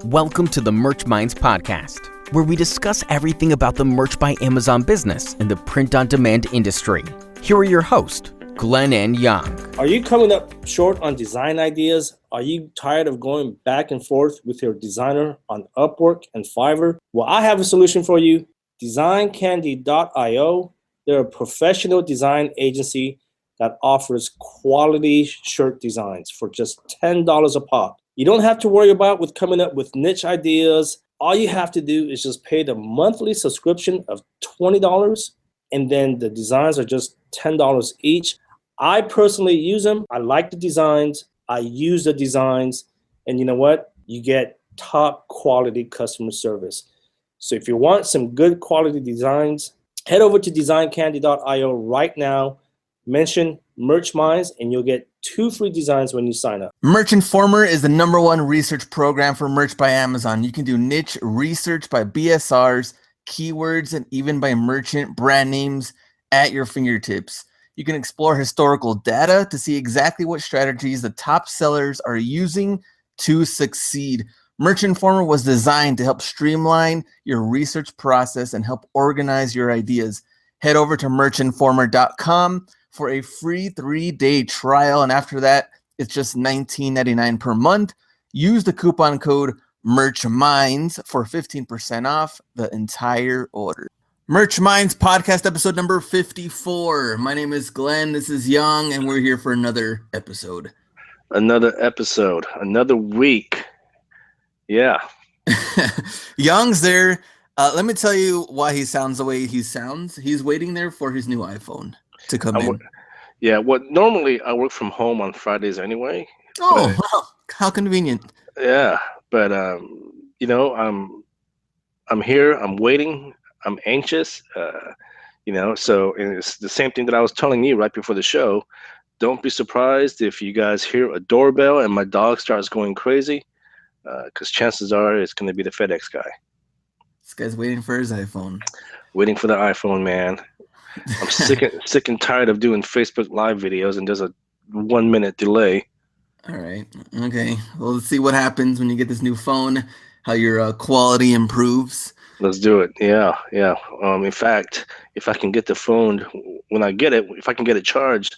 Welcome to the Merch Minds podcast, where we discuss everything about the Merch by Amazon business and the print-on-demand industry. Here are your hosts, Glenn and Young. Are you coming up short on design ideas? Are you tired of going back and forth with your designer on Upwork and Fiverr? Well, I have a solution for you. DesignCandy.io. They're a professional design agency that offers quality shirt designs for just $10 a pop. You don't have to worry about coming up with niche ideas. All you have to do is just pay the monthly subscription of $20, and then the designs are just $10 each. I personally use them. I like the designs. I use the designs. And you know what? You get top quality customer service. So if you want some good quality designs, head over to DesignCandy.io right now. Mention Merch Minds and you'll get 2 free designs when you sign up. Merch Informer is the #1 research program for Merch by Amazon. You can do niche research by BSRs, keywords, and even by merchant brand names at your fingertips. You can explore historical data to see exactly what strategies the top sellers are using to succeed. Merch Informer was designed to help streamline your research process and help organize your ideas. Head over to merchinformer.com for a free 3-day trial, and after that, it's just $19.99 per month. Use the coupon code MERCHMINDS for 15% off the entire order. Merch Minds podcast episode number 54. My name is Glenn. This is Young, and we're here for another episode. Another episode, another week. Yeah. Young's there. Let me tell you why he sounds the way he sounds. He's waiting there for his new iPhone to come in. Yeah, well, normally I work from home on Fridays anyway. Oh, well, how convenient. Yeah, but you know, I'm here. I'm waiting. I'm anxious. So and it's the same thing that I was telling you right before the show. Don't be surprised if you guys hear a doorbell and my dog starts going crazy, because chances are it's going to be the FedEx guy. This guy's waiting for his iPhone. Waiting for the iPhone, man. I'm sick and tired of doing Facebook Live videos, and there's a 1-minute delay. All right. Okay. Well, let's see what happens when you get this new phone, how your quality improves. Let's do it. Yeah. In fact, if I can get the phone when I get it, if I can get it charged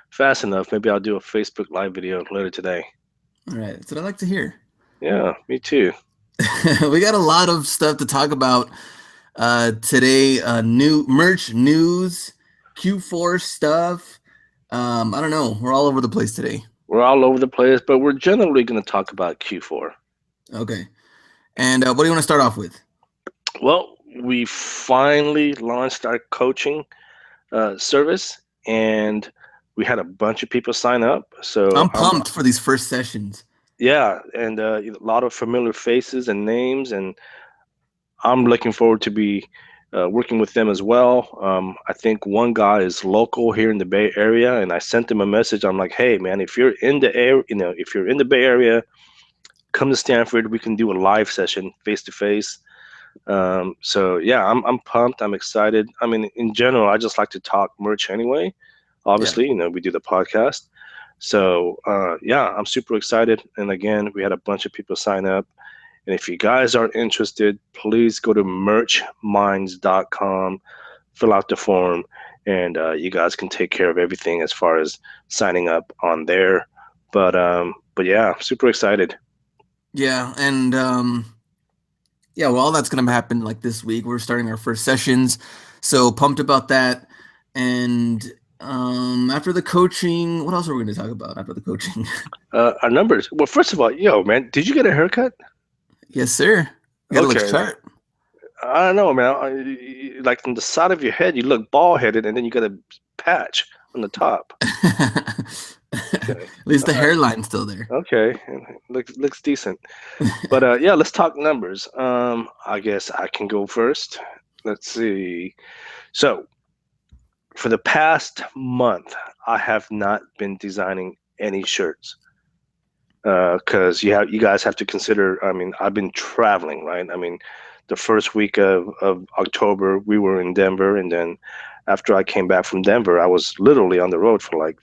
fast enough, maybe I'll do a Facebook Live video later today. All right. That's what I like to hear. Yeah, me too. We got a lot of stuff to talk about today. New merch news, Q4 stuff. I don't know. We're all over the place today. We're all over the place, but we're generally going to talk about Q4. Okay. And what do you want to start off with? Well, we finally launched our coaching service, and we had a bunch of people sign up. So I'm pumped for these first sessions. Yeah, and a lot of familiar faces and names, and I'm looking forward to be working with them as well. I think one guy is local here in the Bay Area, and I sent him a message. I'm like, hey, man, if you're in the area, if you're in the Bay Area, come to Stanford. We can do a live session face to face. So yeah, I'm pumped. I'm excited. I mean, in general, I just like to talk merch anyway. Obviously, yeah. We do the podcast. So yeah, I'm super excited. And again, we had a bunch of people sign up. And if you guys are interested, please go to merchminds.com, fill out the form, and you guys can take care of everything as far as signing up on there. But yeah, super excited. Yeah, and yeah, well, all that's going to happen like this week. We're starting our first sessions, so pumped about that. And after the coaching, what else are we going to talk about after the coaching? Our numbers. Well, first of all, man, did you get a haircut? Yes, sir. You gotta look sharp. I don't know, man. Like from the side of your head, you look bald-headed, and then you got a patch on the top. Okay. At least the hairline's still there. Okay, looks decent. But yeah, let's talk numbers. I guess I can go first. Let's see. So for the past month, I have not been designing any shirts. Because you guys have to consider, I mean, I've been traveling, right? I mean, the first week of October, we were in Denver, and then after I came back from Denver, I was literally on the road for like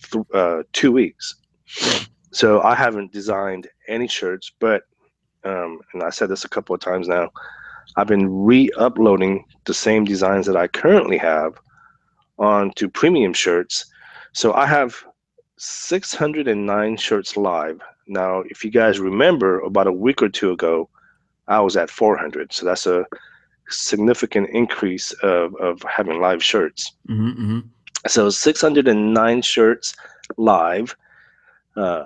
2 weeks. So I haven't designed any shirts, but and I said this a couple of times now, I've been re-uploading the same designs that I currently have onto premium shirts. So I have 609 shirts live. Now, if you guys remember, about a week or two ago, I was at 400. So that's a significant increase of having live shirts. Mm-hmm. So 609 shirts live. Uh,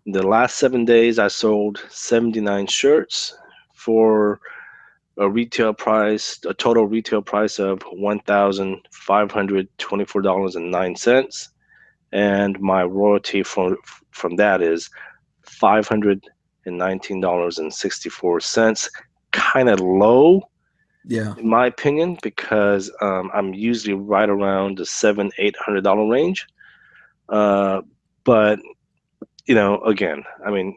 the last 7 days, I sold 79 shirts for a total retail price of $1,524.09, and my royalty from that is $519.64. Kind of low, Yeah. in my opinion, because I'm usually right around the $700-800 range. But again, I mean,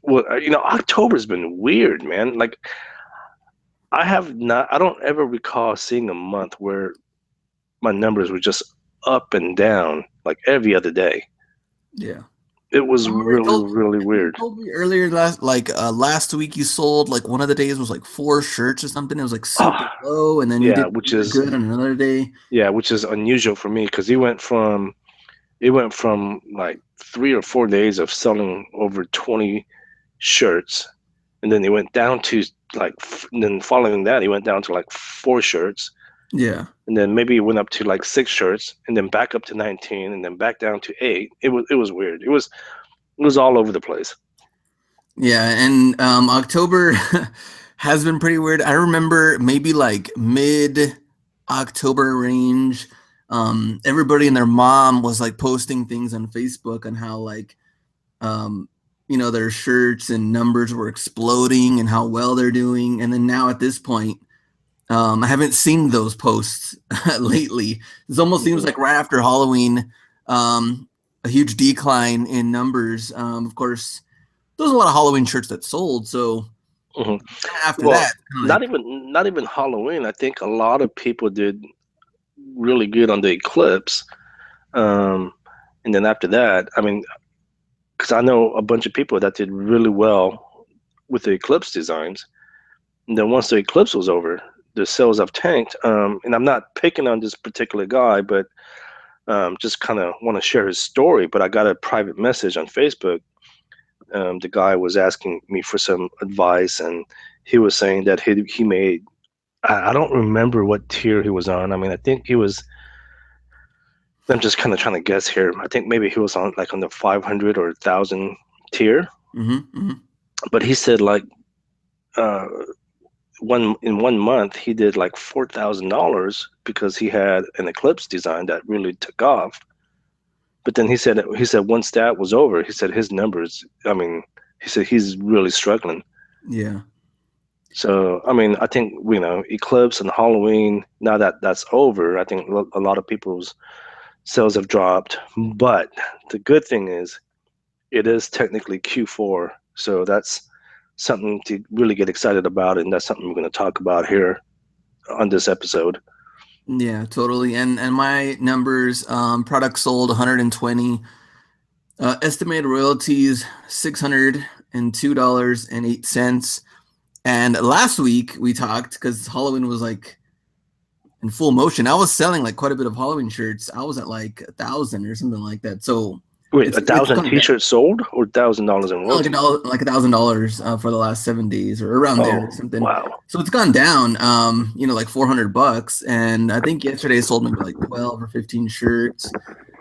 well, October's been weird, man. Like, I don't ever recall seeing a month where my numbers were just up and down like every other day. Yeah. It was Remember really, really you weird. told me earlier last week you sold like one of the days was like 4 shirts or something. It was like super low, and then you Yeah, did really good on another day. which is unusual for me because it went from like 3 or 4 days of selling over 20 shirts, and then it went down to then following that, he went down to like 4 shirts, Yeah. and then maybe it went up to like 6 shirts, and then back up to 19, and then back down to 8. It was weird. It was all over the place. Yeah, and October has been pretty weird. I remember maybe like mid October range, everybody and their mom was like posting things on Facebook on how like their shirts and numbers were exploding and how well they're doing. And then now at this point, I haven't seen those posts lately. It almost seems like right after Halloween, a huge decline in numbers. Of course, there's a lot of Halloween shirts that sold. So after Well, that, not even Halloween. I think a lot of people did really good on the eclipse, and then after that, I mean, because I know a bunch of people that did really well with the eclipse designs. And then once the eclipse was over, the sales have tanked. And I'm not picking on this particular guy, but just kind of want to share his story. But I got a private message on Facebook. The guy was asking me for some advice, and he was saying that he made. I don't remember what tier he was on. I mean, I think he was. I'm just kind of trying to guess here. I think maybe he was on the 500 or 1,000 tier. But he said uh, in 1 month he did like $4,000 because he had an eclipse design that really took off. But then he said once that was over, he said his numbers. I mean, he said he's really struggling. yeah. So I mean, I think eclipse and Halloween. Now that that's over, I think a lot of people's sales have dropped. But the good thing is, it is technically Q4, so that's something to really get excited about, and that's something we're going to talk about here on this episode. Yeah, totally. And my numbers, product sold 120, estimated royalties $602.08. And last week we talked because Halloween was like in full motion. I was selling like quite a bit of Halloween shirts. I was at like 1,000 or something like that. So Wait, it's 1,000 come down. T-shirts sold, or $1,000 in royalties? Like $1,000 for the last 7 days or around there or something. Wow. So it's gone down, like $400. And I think yesterday I sold maybe like 12 or 15 shirts.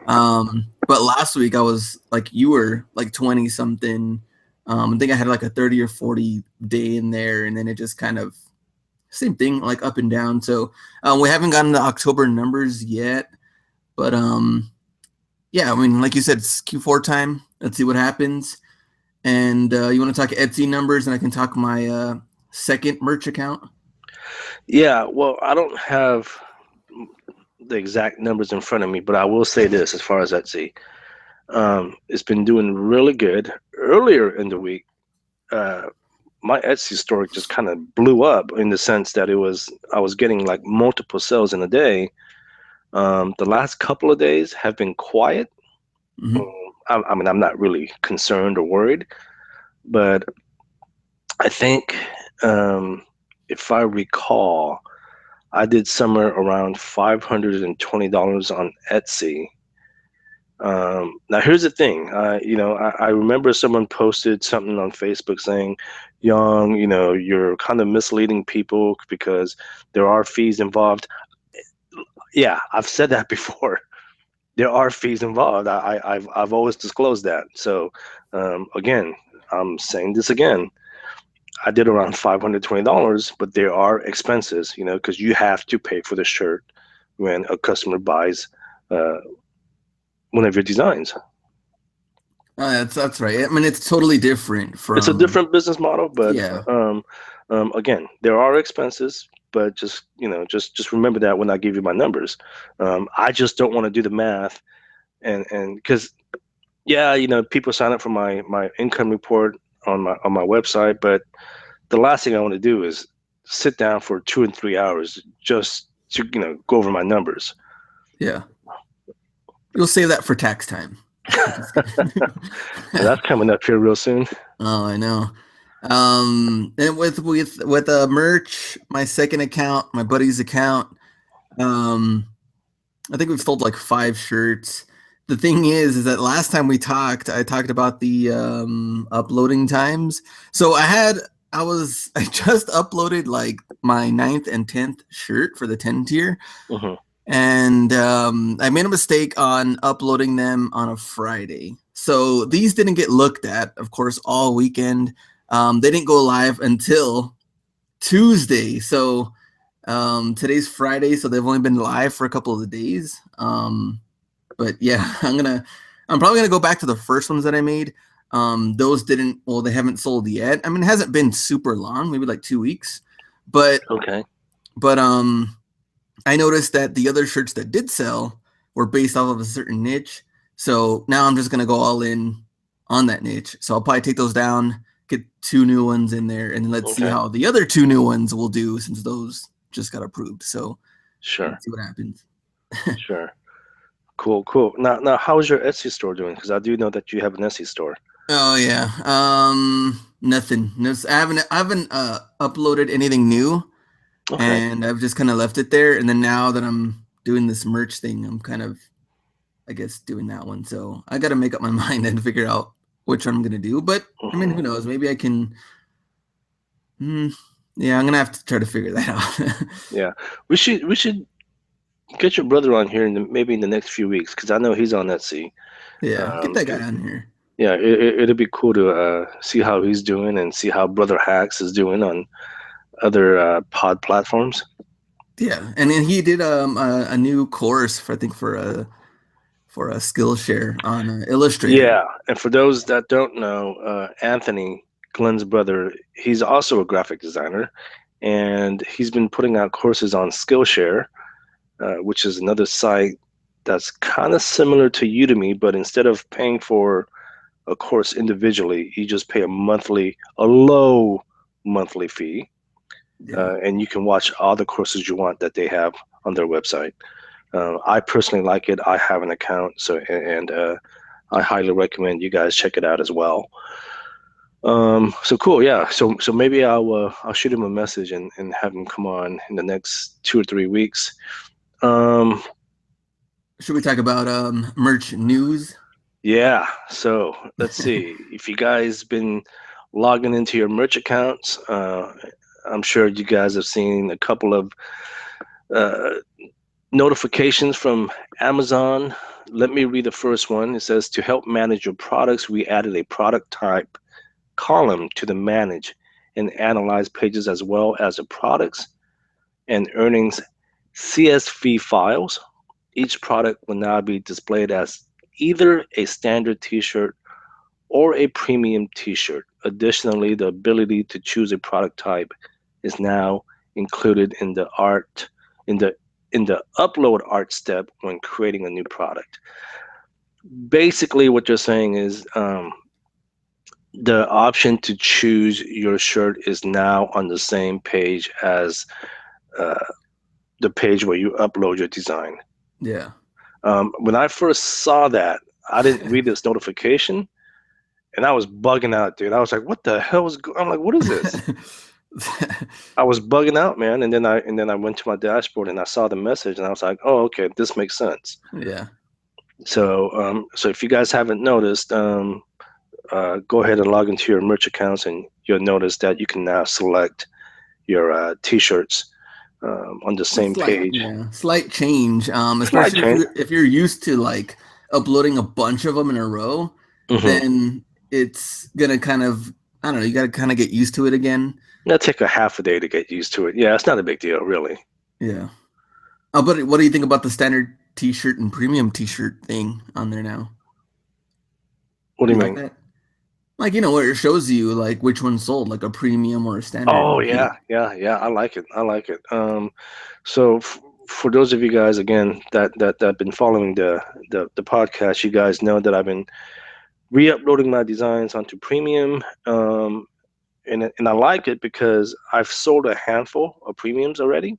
But last week I was like, you were like 20 something. I think I had like a 30 or 40 day in there, and then it just kind of same thing, like up and down. So we haven't gotten the October numbers yet, but yeah, I mean, like you said, it's Q4 time. Let's see what happens. And you want to talk Etsy numbers, and I can talk my second merch account. Yeah, well, I don't have the exact numbers in front of me, but I will say this as far as Etsy. It's been doing really good. Earlier in the week, my Etsy store just kind of blew up in the sense that I was getting like multiple sales in a day. The last couple of days have been quiet. I mean, I'm not really concerned or worried, but I think, if I recall, I did somewhere around $520 on Etsy. Now here's the thing. I remember someone posted something on Facebook saying, "Young, you're kind of misleading people because there are fees involved." Yeah, I've said that before. There are fees involved. I've always disclosed that. So, again, I'm saying this again. I did around $520, but there are expenses, because you have to pay for the shirt when a customer buys uh, one of your designs. That's right. I mean, it's totally different It's a from, different business model, but yeah, again, there are expenses. But just remember that when I give you my numbers, I just don't want to do the math, and because yeah, people sign up for my income report on my website, but the last thing I want to do is sit down for 2 and 3 hours just to go over my numbers. yeah. You'll save that for tax time. That's coming up here real soon. Oh, I know. And with merch, my second account, my buddy's account, I think we've sold like 5 shirts. The thing is that last time I talked about the uploading times. So I just uploaded like my 9th and 10th shirt for the 10 tier. Mm-hmm. And I made a mistake on uploading them on a Friday. So these didn't get looked at, of course, all weekend. They didn't go live until Tuesday. So today's Friday, so they've only been live for a couple of days. But yeah, I'm probably gonna go back to the first ones that I made. Those they haven't sold yet. I mean, it hasn't been super long, maybe like 2 weeks. But okay. But I noticed that the other shirts that did sell were based off of a certain niche. So now I'm just gonna go all in on that niche. So I'll probably take those down, get 2 new ones in there, and let's see how the other 2 new ones will do since those just got approved. So sure, let's see what happens. Sure. Cool. Now, how's your Etsy store doing? Because I do know that you have an Etsy store. Oh yeah. Nothing. I haven't uploaded anything new. Okay. And I've just kind of left it there. And then now that I'm doing this merch thing, I'm kind of, I guess, doing that one. So I got to make up my mind and figure out which one I'm going to do. But I mean, who knows? Maybe I can. Yeah, I'm going to have to try to figure that out. Yeah. We should get your brother on here maybe in the next few weeks, because I know he's on Etsy. Yeah, get that guy on here. Yeah, it'll be cool to see how he's doing and see how Brother Hacks is doing on other pod platforms. Yeah, and then he did a new course for a Skillshare on Illustrator. Yeah, and for those that don't know, Anthony, Glenn's brother, he's also a graphic designer, and he's been putting out courses on Skillshare, which is another site that's kind of similar to Udemy, but instead of paying for a course individually, you just pay a low monthly fee, and you can watch all the courses you want that they have on their website. I personally like it. I have an account, and I highly recommend you guys check it out as well. So cool, yeah. So maybe I'll shoot him a message and have him come on in the next 2 or 3 weeks. Should we talk about merch news? Yeah. So let's see. If you guys been logging into your merch accounts, I'm sure you guys have seen a couple of notifications from Amazon. Let me read the first one. It says, to help manage your products, we added a product type column to the manage and analyze pages, as well as the products and earnings CSV files. Each product will now be displayed as either a standard t-shirt or a premium t-shirt. Additionally, the ability to choose a product type is now included in the upload art step when creating a new product. Basically, what you're saying is the option to choose your shirt is now on the same page as the page where you upload your design. Yeah. When I first saw that, I didn't read this notification, and I was bugging out, dude. I was like, "What the hell was?" I'm like, "What is this?" I was bugging out, man. And then I went to my dashboard and I saw the message, and I was like, "Oh, okay, this makes sense." Yeah. So, so if you guys haven't noticed, go ahead and log into your merch accounts, and you'll notice that you can now select your T-shirts on the same page. Slight change. Slight Especially change. if you're used to like uploading a bunch of them in a row, then it's gonna kind of, I don't know, you got to kind of get used to it again. It'll take a half a day to get used to it. Yeah, it's not a big deal, really. Yeah. Oh, but what do you think about the standard T-shirt and premium T-shirt thing on there now? What do you Like mean? that? Like, where it shows you like which one sold, like a premium or a standard. Oh yeah. I like it. So for those of you guys again that have been following the podcast, you guys know that I've been re-uploading my designs onto premium, and I like it because I've sold a handful of premiums already.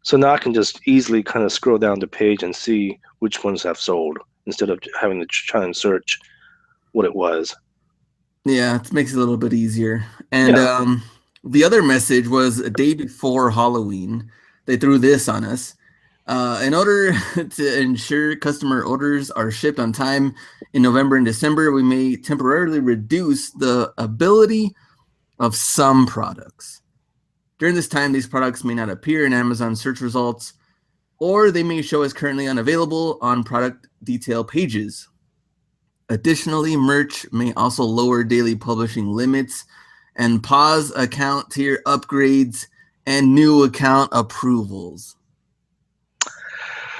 So now I can just easily kind of scroll down the page and see which ones have sold instead of having to try and search what it was. Yeah, it makes it a little bit easier. And the other message was a day before Halloween. They threw this on us. In order to ensure customer orders are shipped on time in November and December, we may temporarily reduce the ability of some products. During this time, these products may not appear in Amazon search results, or they may show as currently unavailable on product detail pages. Additionally, merch may also lower daily publishing limits and pause account tier upgrades and new account approvals.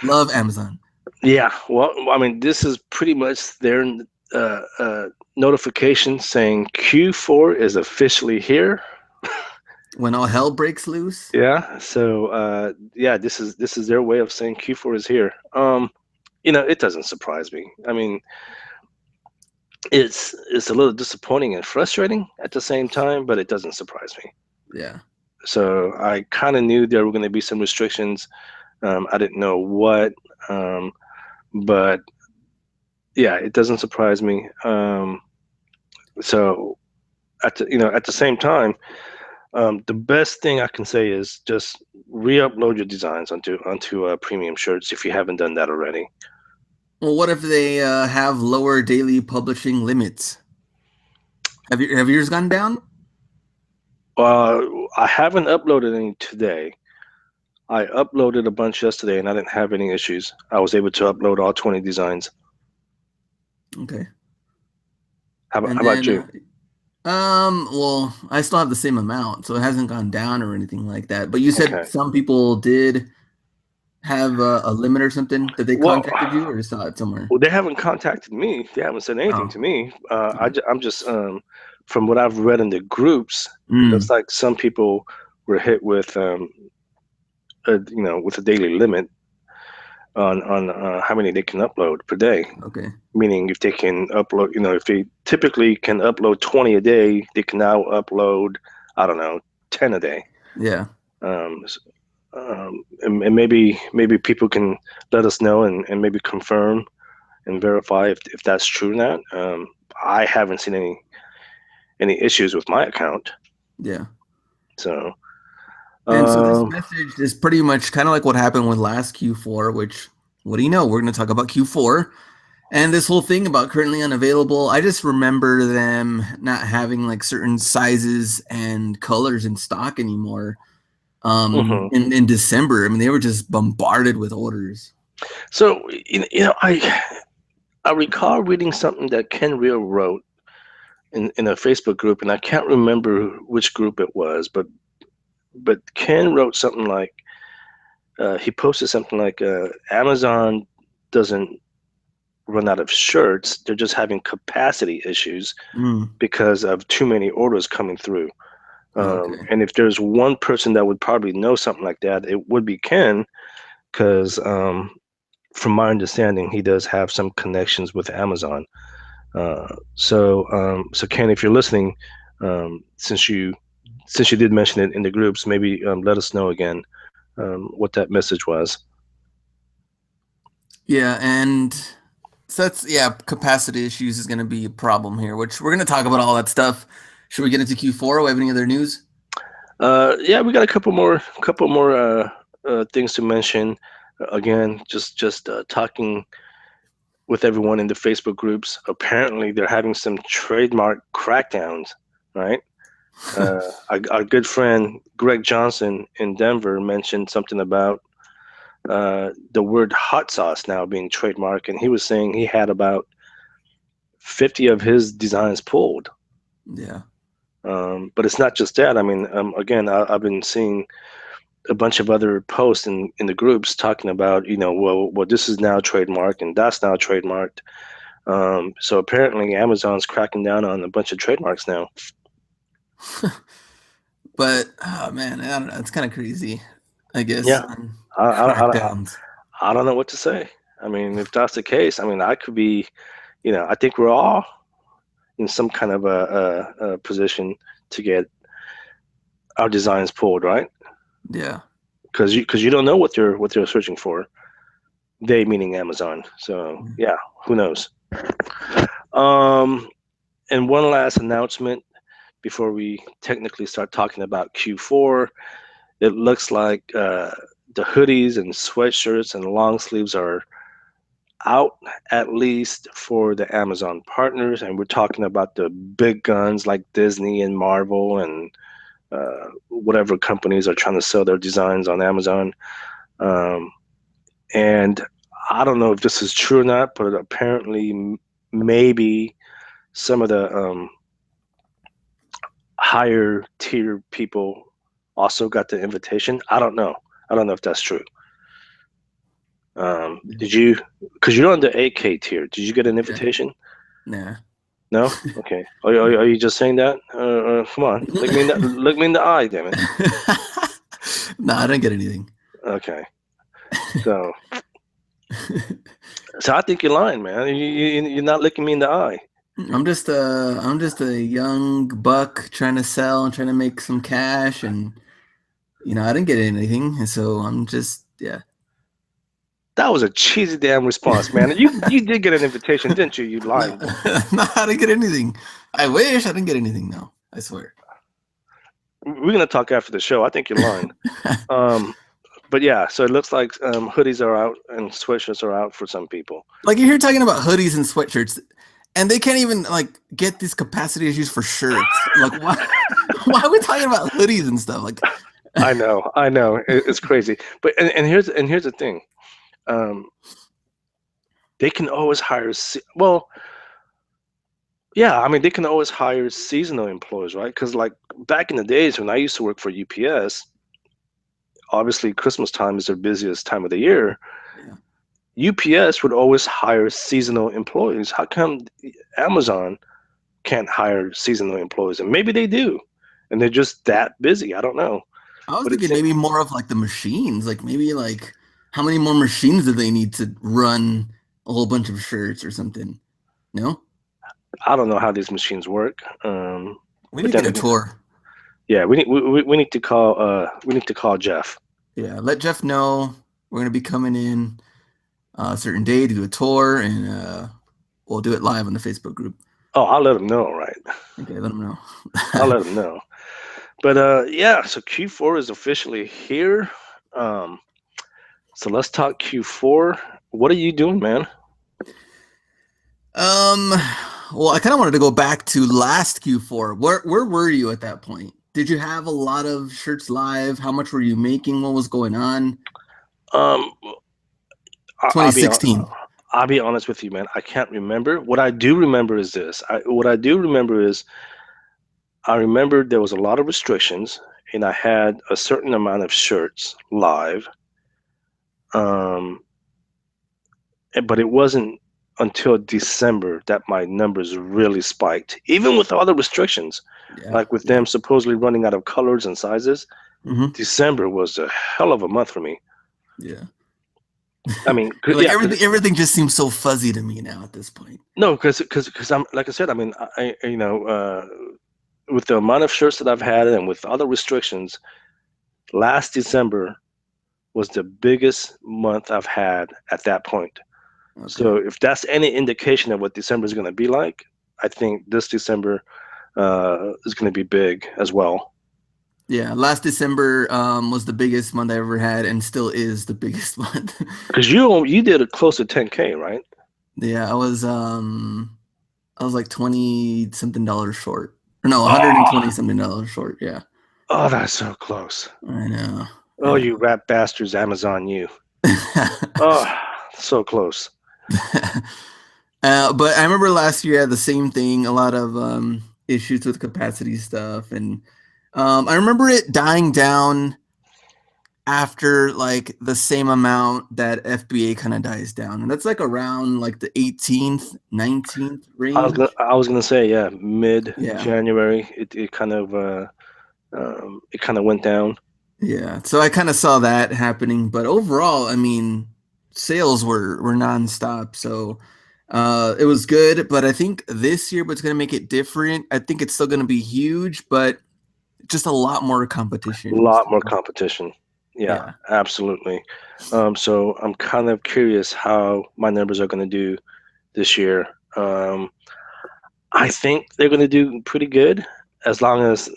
Love Amazon. Yeah, well, I mean, this is pretty much their notification saying Q4 is officially here. When all hell breaks loose. Yeah. So, this is their way of saying Q4 is here. It doesn't surprise me. I mean, it's a little disappointing and frustrating at the same time, but it doesn't surprise me. Yeah. So I kind of knew there were going to be some restrictions. I didn't know what, but yeah, it doesn't surprise me. So at the same time, the best thing I can say is just re-upload your designs onto premium shirts if you haven't done that already. Well, what if they have lower daily publishing limits? Have yours gone down? I haven't uploaded any today. I uploaded a bunch yesterday and I didn't have any issues. I was able to upload all 20 designs. Okay. How about you? Well, I still have the same amount, so it hasn't gone down or anything like that. But you said some people did have a limit or something that they contacted you, or saw it somewhere? Well, they haven't contacted me. They haven't said anything to me. I'm just from what I've read in the groups, it looks like some people were hit with with a daily limit on how many they can upload per day. Okay. Meaning if they can upload, if they typically can upload 20 a day, they can now upload, I don't know, 10 a day. Yeah. And maybe people can let us know and maybe confirm and verify if that's true or not. I haven't seen any issues with my account. Yeah. So. And so this message is pretty much kind of like what happened with last Q4, which, what do you know? We're going to talk about Q4. And this whole thing about currently unavailable, I just remember them not having like certain sizes and colors in stock anymore. In December, I mean, they were just bombarded with orders. So, I recall reading something that Ken Real wrote in a Facebook group, and I can't remember which group it was, but Ken wrote something like, he posted something like, Amazon doesn't run out of shirts. They're just having capacity issues because of too many orders coming through. And if there's one person that would probably know something like that, it would be Ken, because from my understanding, he does have some connections with Amazon. So Ken, if you're listening, since you did mention it in the groups, maybe let us know again what that message was. Yeah, and So that's, capacity issues is going to be a problem here, which we're going to talk about all that stuff. Should we get into Q4? Do we have any other news? Yeah, we got a couple more things to mention. Again, just talking with everyone in the Facebook groups. Apparently, they're having some trademark crackdowns, right? Our good friend Greg Johnson in Denver mentioned something about the word hot sauce now being trademarked, and he was saying he had about 50 of his designs pulled. Yeah. But it's not just that. I mean, again, I've been seeing a bunch of other posts in the groups talking about, well, this is now trademarked and that's now trademarked. So apparently Amazon's cracking down on a bunch of trademarks now. But, oh man, I don't know. It's kind of crazy, I guess. Yeah. Crackdowns. I don't know what to say. I mean, if that's the case, I mean, I could be, I think we're all in some kind of a position to get our designs pulled, right? Yeah. Because you don't know what they're searching for. They meaning Amazon. So yeah, who knows? And one last announcement before we technically start talking about Q4. It looks like the hoodies and sweatshirts and long sleeves are out, at least for the Amazon partners, and we're talking about the big guns like Disney and Marvel and whatever companies are trying to sell their designs on Amazon. And I don't know if this is true or not, but apparently maybe some of the higher tier people also got the invitation. I don't know if that's true. Did you, because you're on the 8K tier, did you get an invitation? Nah. No? Okay. Are you just saying that? Come on. Look me in the eye, damn it. No, I didn't get anything. Okay. So I think you're lying, man. You're not looking me in the eye. I'm just a young buck trying to sell and trying to make some cash, and I didn't get anything, and so I'm just That was a cheesy damn response, man. You did get an invitation, didn't you? You lying. No, I didn't get anything. I wish I didn't get anything. No, I swear. We're gonna talk after the show. I think you're lying. But yeah, so it looks like hoodies are out and sweatshirts are out for some people. Like you're here talking about hoodies and sweatshirts, and they can't even get these capacity issues for shirts. Like why are we talking about hoodies and stuff? Like I know, it's crazy. But and here's the thing. They can always hire they can always hire seasonal employees, right? Because like back in the days when I used to work for UPS, obviously Christmas time is their busiest time of the year. Yeah. UPS would always hire seasonal employees. How come Amazon can't hire seasonal employees? And maybe they do, and they're just that busy. I don't know. I was thinking maybe more of the machines, maybe how many more machines do they need to run a whole bunch of shirts or something? No? I don't know how these machines work. We need to get a tour. Yeah, we need to call Jeff. Yeah, let Jeff know we're gonna be coming in a certain day to do a tour, and we'll do it live on the Facebook group. Oh, I'll let him know, right? Okay, let him know. I'll let him know. But so Q4 is officially here. So let's talk Q4. What are you doing, man? Well, I kind of wanted to go back to last Q4. Where were you at that point? Did you have a lot of shirts live? How much were you making? What was going on? 2016. I'll be honest with you, man. I can't remember. What I do remember is this. I remember there was a lot of restrictions, and I had a certain amount of shirts live. But it wasn't until December that my numbers really spiked, even with all the restrictions, with them supposedly running out of colors and sizes. Mm-hmm. December was a hell of a month for me. Yeah. I mean, everything just seems so fuzzy to me now at this point. No, because I'm, like I said, I mean, with the amount of shirts that I've had and with other restrictions, last December was the biggest month I've had at that point. Okay. So if that's any indication of what December is going to be like, I think this December is going to be big as well. Yeah, last December was the biggest month I ever had, and still is the biggest month. Because you did a close to 10K, right? Yeah, I was like 20 something dollars short. Or no, 120 something dollars short. Yeah. Oh, that's so close. I know. Oh, you rat bastards, Amazon, you. Oh, so close. But I remember last year I had the same thing, a lot of issues with capacity stuff, and I remember it dying down after like the same amount that FBA kind of dies down, and that's like around like the 18th, 19th range. I was gonna say, yeah, mid-January, it kind of went down. Yeah, so I kind of saw that happening, but overall, I mean, sales were nonstop, so it was good. But I think this year, what's going to make it different, I think it's still going to be huge, but just a lot more competition. A lot more competition. Yeah, absolutely. So I'm kind of curious how my numbers are going to do this year. I think they're going to do pretty good as long as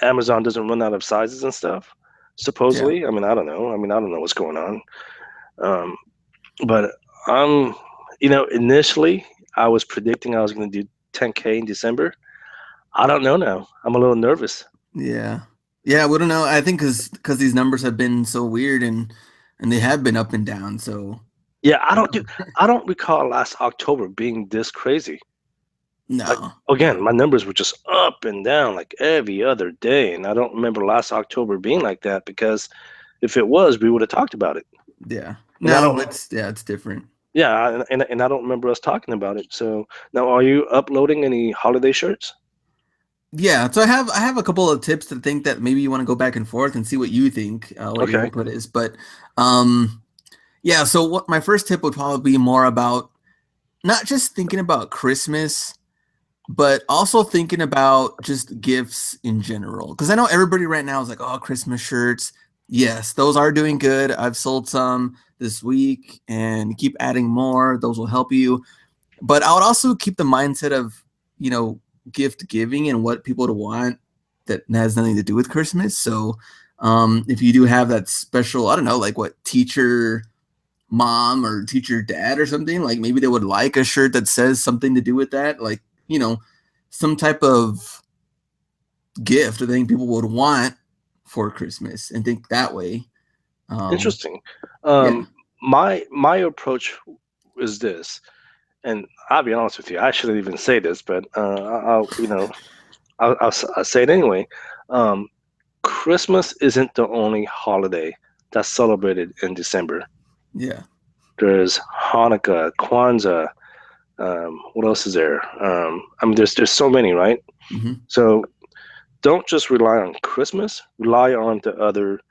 Amazon doesn't run out of sizes and stuff. Supposedly, I mean, I don't know. I don't know what's going on. But initially I was predicting I was going to do 10K in December. I don't know now. I'm a little nervous. Yeah, I wouldn't know. I think because these numbers have been so weird and they have been up and down. So yeah, I don't recall last October being this crazy. No. Like, again, my numbers were just up and down like every other day, and I don't remember last October being like that, because if it was, we would have talked about it. Yeah. No, it's different. Yeah, and I don't remember us talking about it. So now, are you uploading any holiday shirts? Yeah, so I have a couple of tips to think that maybe you want to go back and forth and see what you think, what your input is. But yeah, so what my first tip would probably be more about not just thinking about Christmas, but also thinking about just gifts in general. Because I know everybody right now is like, oh, Christmas shirts. Yes, those are doing good. I've sold some this week and keep adding more. Those will help you. But I would also keep the mindset of, gift giving and what people would want that has nothing to do with Christmas. So if you do have that special, I don't know, like what teacher mom or teacher dad or something, like maybe they would like a shirt that says something to do with that, like, some type of gift that I think people would want for Christmas and think that way. Interesting. My approach is this, and I'll be honest with you, I shouldn't even say this, but I'll say it anyway. Christmas isn't the only holiday that's celebrated in December. Yeah. There's Hanukkah, Kwanzaa. What else is there? There's so many, right? Mm-hmm. So don't just rely on Christmas, rely on the other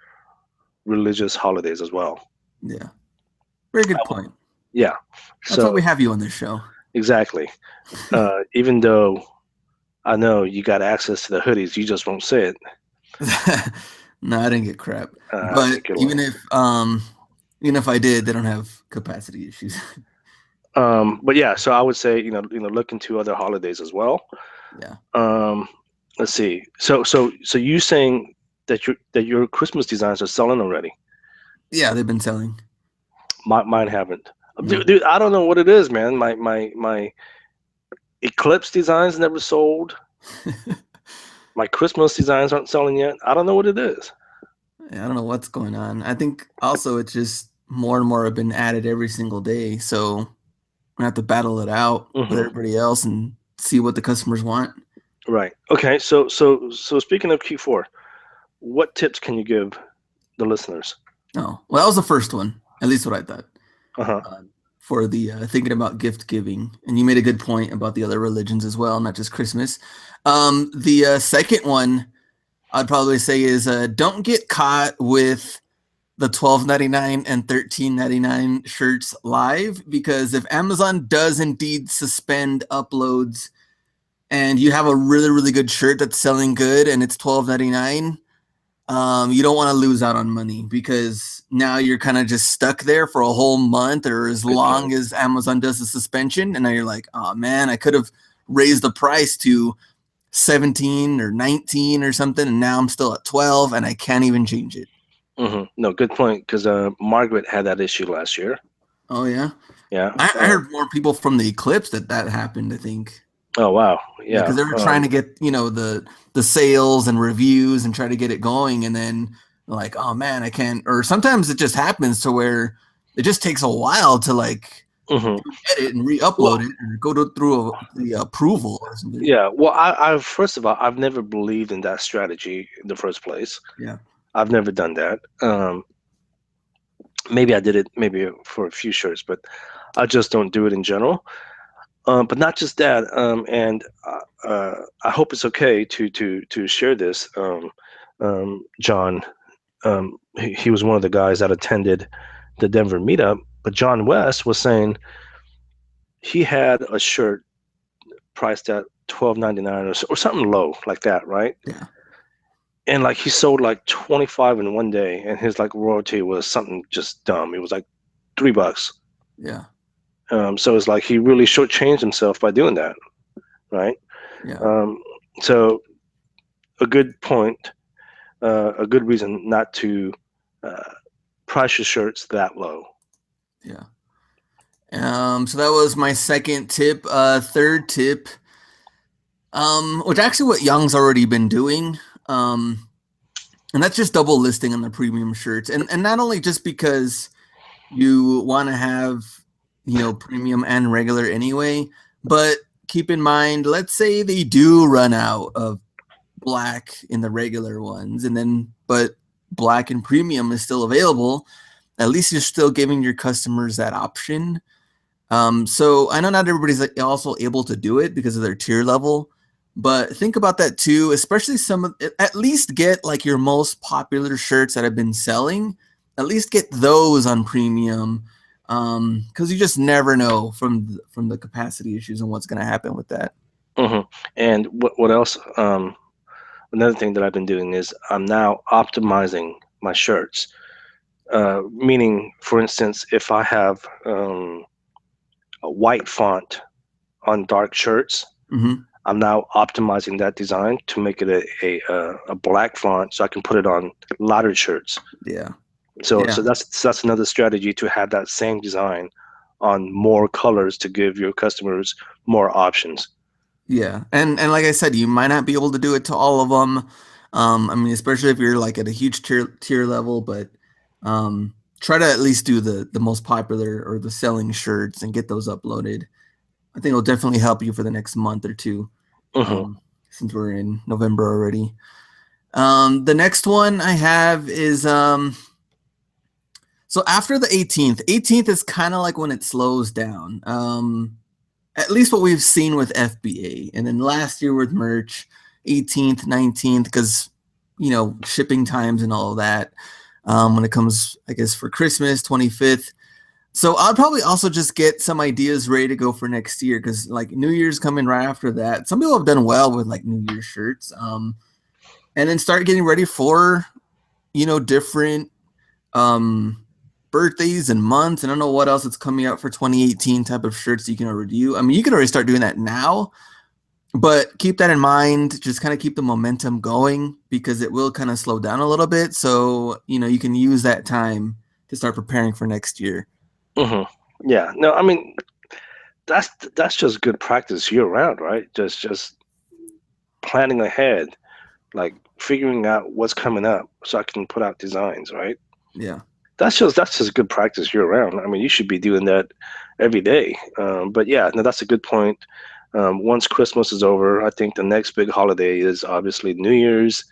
religious holidays as well. Yeah. Very good point. Yeah. That's why we have you on this show. Exactly. Even though I know you got access to the hoodies, you just won't say it. No, I didn't get crap. But even if I did, they don't have capacity issues. But yeah, so I would say, look into other holidays as well. Yeah. Let's see. So you saying that your Christmas designs are selling already? Yeah, they've been selling. Mine haven't. Dude, I don't know what it is, man. My Eclipse designs never sold. My Christmas designs aren't selling yet. I don't know what it is. Yeah, I don't know what's going on. I think also it's just more and more have been added every single day. So we have to battle it out with everybody else and see what the customers want. Right. Okay. So speaking of Q4, what tips can you give the listeners? Oh, well, that was the first one. At least what I thought. Uh-huh. For the thinking about gift giving, and you made a good point about the other religions as well, not just Christmas. The second one I'd probably say is don't get caught with the $12.99 and $13.99 shirts live, because if Amazon does indeed suspend uploads and you have a really, really good shirt that's selling good and it's $12.99, you don't want to lose out on money because now you're kind of just stuck there for a whole month or as Good long point. as Amazon does the suspension. And now you're like, oh man, I could have raised the price to 17 or 19 or something. And now I'm still at 12 and I can't even change it. No, good point. Because Margaret had that issue last year. Oh, yeah. Yeah. I heard more people from the eclipse that happened, I think. Oh, wow. Yeah. Because they were trying to get, the sales and reviews and try to get it going. And then like, oh man, I can't. Or sometimes it just happens to where it just takes a while to like edit and re-upload it or go through the approval or something. Yeah. Well, I first of all, I've never believed in that strategy in the first place. Yeah. I've never done that. Maybe I did it maybe for a few shirts, but I just don't do it in general. But not just that. And I hope it's okay to share this. John, he was one of the guys that attended the Denver meetup. But John West was saying he had a shirt priced at $12.99 or something low like that, right? Yeah. And like he sold like 25 in one day, and his like royalty was something just dumb. It was like $3. Yeah. So it's like he really shortchanged himself by doing that, right? Yeah. So a good point, a good reason not to price your shirts that low. Yeah. So that was my second tip. Third tip, which actually what Young's already been doing. And that's just double listing on the premium shirts. And not only just because you want to have, premium and regular anyway, but keep in mind, let's say they do run out of black in the regular ones but black and premium is still available. At least you're still giving your customers that option. So I know not everybody's also able to do it because of their tier level, but think about that too, especially at least get like your most popular shirts that have been selling, at least get those on premium. Because you just never know from the capacity issues and what's going to happen with that. And what else? Another thing that I've been doing is I'm now optimizing my shirts. Meaning, for instance, if I have a white font on dark shirts, I'm now optimizing that design to make it a black font, so I can put it on lighter shirts. Yeah. So that's another strategy to have that same design on more colors to give your customers more options. Yeah, and like I said, you might not be able to do it to all of them. I mean, especially if you're like at a huge tier level, but try to at least do the most popular or the selling shirts and get those uploaded. I think it'll definitely help you for the next month or two, since we're in November already. The next one I have is so after the 18th is kind of like when it slows down. At least what we've seen with FBA. And then last year with merch, 18th, 19th, because, shipping times and all of that. When it comes, I guess, for Christmas, 25th. So I'll probably also just get some ideas ready to go for next year because like New Year's coming right after that. Some people have done well with like New Year's shirts. And then start getting ready for, different birthdays and months, and I don't know what else is coming out for 2018 type of shirts you can already do. I mean, you can already start doing that now, but keep that in mind. Just kind of keep the momentum going because it will kind of slow down a little bit. So, you can use that time to start preparing for next year. Yeah, no, I mean, that's just good practice year round, right? Just planning ahead, like figuring out what's coming up so I can put out designs, right? Yeah. That's just good practice year round. I mean, you should be doing that every day. But yeah, no, that's a good point. Once Christmas is over, I think the next big holiday is obviously New Year's.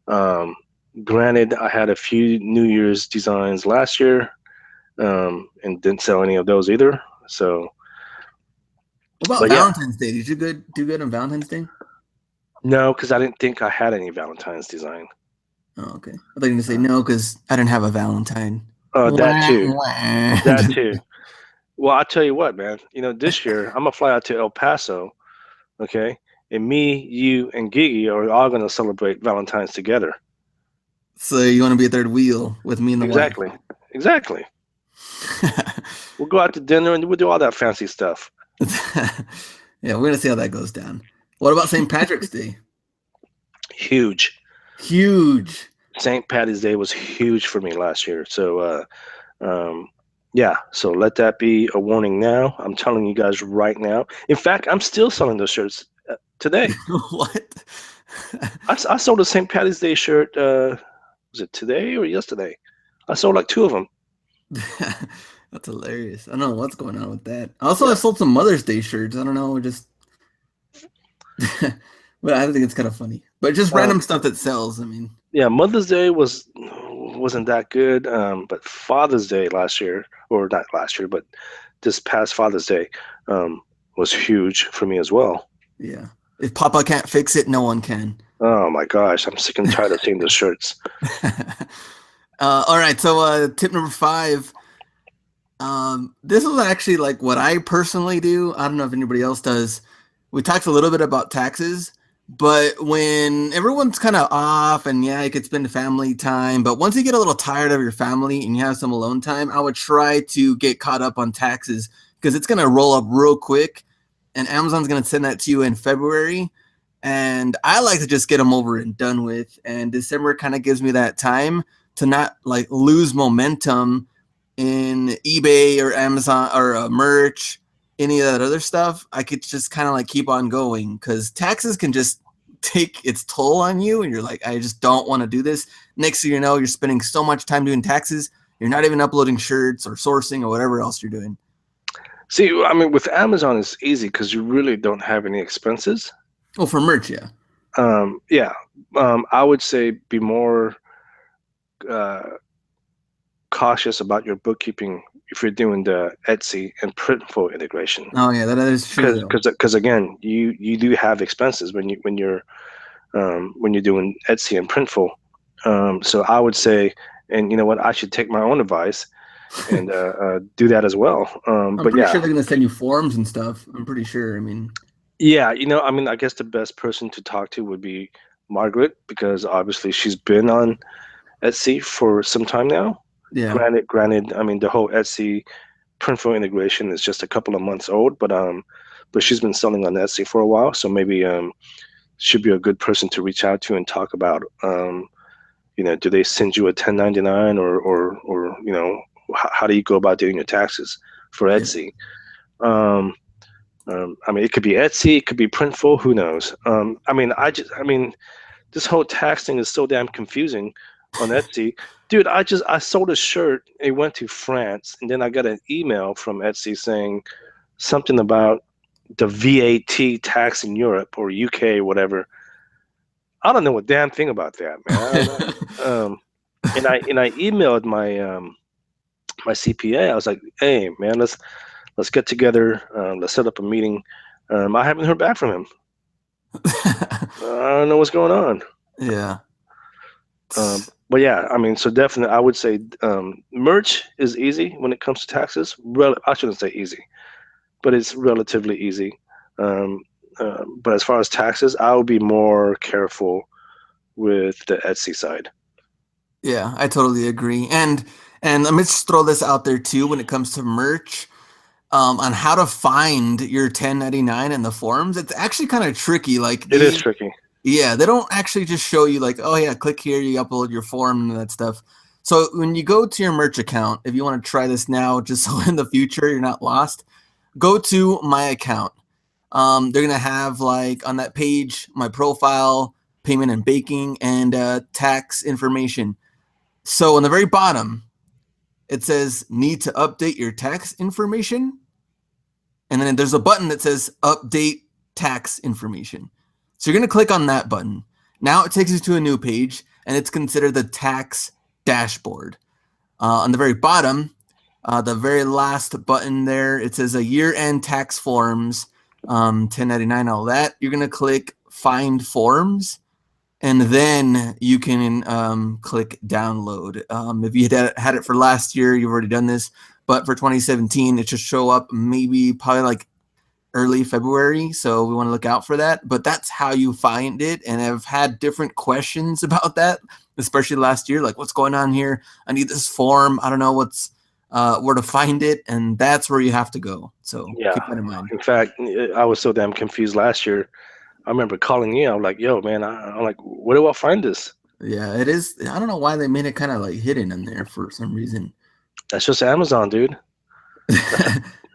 Granted, I had a few New Year's designs last year, and didn't sell any of those either. So, what about Valentine's Day? Did you do good on Valentine's Day? No, because I didn't think I had any Valentine's design. Oh, okay. I thought you were going to say no because I didn't have a Valentine. Oh, that too. That too. Well, I tell you what, man. This year I'm gonna fly out to El Paso, okay? And me, you, and Gigi are all gonna celebrate Valentine's together. So you want to be a third wheel with me and the Exactly. We'll go out to dinner and we'll do all that fancy stuff. Yeah, we're gonna see how that goes down. What about St. Patrick's Day? Huge. St. Patty's Day was huge for me last year. So, yeah. So let that be a warning now. I'm telling you guys right now. In fact, I'm still selling those shirts today. What? I sold a St. Patty's Day shirt. Was it today or yesterday? I sold like 2 of them. That's hilarious. I don't know what's going on with that. Also, I sold some Mother's Day shirts. I don't know, just but I think it's kind of funny. But just random stuff that sells. I mean, yeah, Mother's Day wasn't that good. But Father's Day last year, or not last year, but this past Father's Day, was huge for me as well. Yeah. If Papa can't fix it, no one can. Oh my gosh, I'm sick and tired of seeing those shirts. All right, so tip number 5. This is actually like what I personally do. I don't know if anybody else does. We talked a little bit about taxes, but when everyone's kind of off and yeah, you could spend family time, but once you get a little tired of your family and you have some alone time, I would try to get caught up on taxes because it's going to roll up real quick and Amazon's going to send that to you in February. And I like to just get them over and done with. And December kind of gives me that time to not like lose momentum in eBay or Amazon or merch, any of that other stuff. I could just kind of like keep on going because taxes can just take its toll on you. And you're like, I just don't want to do this. Next thing you know, you're spending so much time doing taxes. You're not even uploading shirts or sourcing or whatever else you're doing. See, I mean, with Amazon, it's easy because you really don't have any expenses. Oh, for merch, yeah. I would say be more cautious about your bookkeeping if you're doing the Etsy and Printful integration. Oh yeah, that is true. Because again, you do have expenses when you're doing Etsy and Printful. So I would say, and you know what, I should take my own advice and do that as well. I'm pretty sure they're gonna send you forms and stuff. I'm pretty sure. I mean. Yeah, I guess the best person to talk to would be Margaret because obviously she's been on Etsy for some time now. Yeah. Granted, I mean the whole Etsy Printful integration is just a couple of months old, but she's been selling on Etsy for a while, so maybe she'd be a good person to reach out to and talk about. Do they send you a 1099 or how do you go about doing your taxes for Etsy? Yeah. I mean, it could be Etsy, it could be Printful, who knows? This whole tax thing is so damn confusing on Etsy. Dude, I sold a shirt, it went to France, and then I got an email from Etsy saying something about the VAT tax in Europe or UK, whatever. I don't know a damn thing about that, man. And I emailed my my CPA. I was like, hey, man, let's get together. Let's set up a meeting. I haven't heard back from him. I don't know what's going on. Yeah. But yeah, I mean, so definitely I would say merch is easy when it comes to taxes. I shouldn't say easy, but it's relatively easy. But as far as taxes, I would be more careful with the Etsy side. Yeah, I totally agree. And let me just throw this out there too when it comes to merch. On how to find your 1099 in the forms, it's actually kind of tricky. Like it is tricky. Yeah, they don't actually just show you like, oh yeah, click here, you upload your form and that stuff. So when you go to your merch account, if you want to try this now, just so in the future you're not lost, go to my account. They're gonna have like on that page my profile, payment and baking, and tax information. So on the very bottom, it says need to update your tax information. And then there's a button that says update tax information. So you're going to click on that button. Now it takes you to a new page and it's considered the tax dashboard. On the very bottom, the very last button there, it says a year-end tax forms, 1099, all that. You're going to click find forms. And then you can click download. If you had it for last year, you've already done this. But for 2017, it should show up probably like early February, so we want to look out for that. But that's how you find it. And I've had different questions about that, especially last year. Like, what's going on here? I need this form. I don't know where to find it, and that's where you have to go. So keep that in mind. In fact, I was so damn confused last year. I remember calling you. I'm like, "Yo, man, I'm like, where do I find this?" Yeah, it is. I don't know why they made it kind of like hidden in there for some reason. That's just Amazon, dude.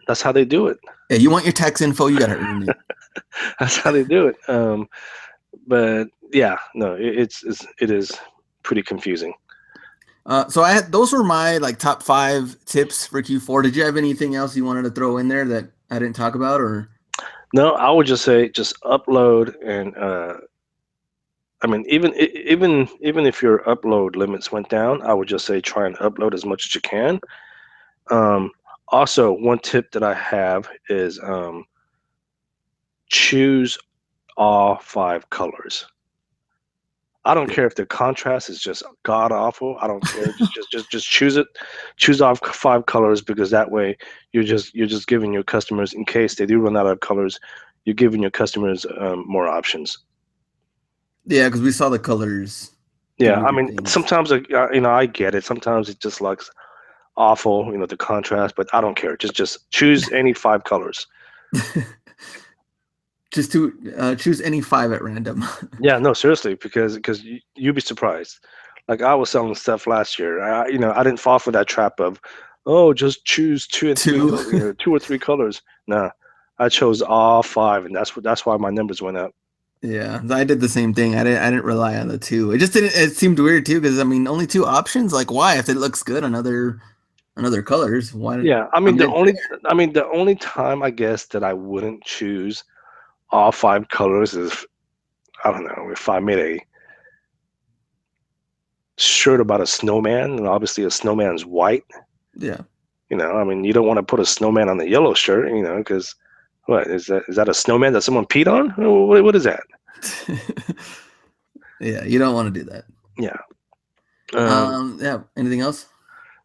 That's how they do it. Yeah, you want your tax info, you gotta earn it. That's how they do it. But yeah, no, it is pretty confusing. So those were my like top 5 tips for Q4. Did you have anything else you wanted to throw in there that I didn't talk about, or? No, I would just say just upload, and I mean, even if your upload limits went down, I would just say try and upload as much as you can. Also, one tip that I have is choose all 5 colors. I don't care if the contrast is just god awful. I don't care. Just choose it. Choose off 5 colors, because that way you're just giving your customers, in case they do run out of colors, you're giving your customers more options. Yeah, because we saw the colors. Yeah, I mean, sometimes I get it. Sometimes it just looks awful, the contrast, but I don't care. Just choose any 5 colors. Just to choose any 5 at random. Yeah, no, seriously, because you'd be surprised. Like, I was selling stuff last year. I didn't fall for that trap of, oh, just choose 2 and 3, 2 or 3 colors. Nah, I chose all 5, and that's why my numbers went up. Yeah, I did the same thing. I didn't rely on the 2. It just didn't. It seemed weird too, because I mean, only 2 options. Like, why? If it looks good on other colors, why? Yeah, I mean, the only time I guess that I wouldn't choose all 5 colors is, I don't know, if I made a shirt about a snowman, and obviously a snowman's white. Yeah. I mean, you don't want to put a snowman on the yellow shirt, because what is that? Is that a snowman that someone peed on? What is that? Yeah, you don't want to do that. Yeah. Yeah. Anything else?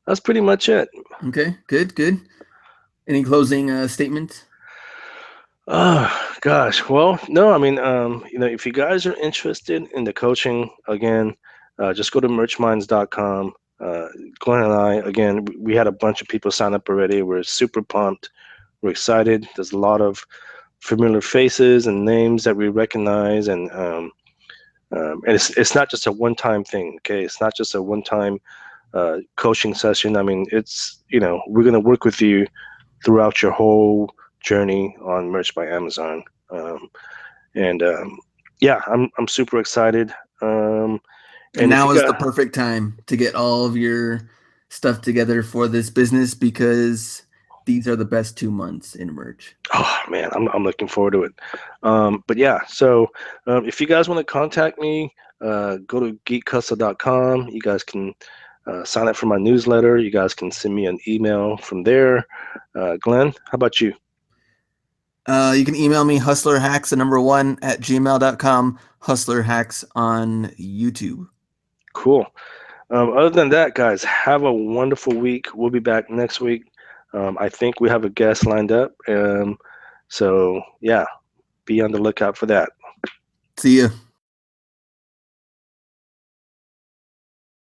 That's pretty much it. Okay. Good. Any closing statements? Oh gosh. Well, no. I mean, if you guys are interested in the coaching, again, just go to merchminds.com. Glenn and I, again, we had a bunch of people sign up already. We're super pumped. We're excited. There's a lot of familiar faces and names that we recognize, and it's not just a one-time thing. Okay, it's not just a one-time coaching session. I mean, it's we're going to work with you throughout your whole journey on Merch by Amazon, yeah, I'm super excited. And now is the perfect time to get all of your stuff together for this business, because these are the best 2 months in merch. Oh man, I'm looking forward to it. But yeah, so if you guys want to contact me, go to geekhustle.com. You guys can sign up for my newsletter. You guys can send me an email from there. Glenn, how about you? You can email me hustlerhacks1@gmail.com. Hustlerhacks on YouTube. Cool. Other than that, guys, have a wonderful week. We'll be back next week. I think we have a guest lined up. So yeah, be on the lookout for that. See ya.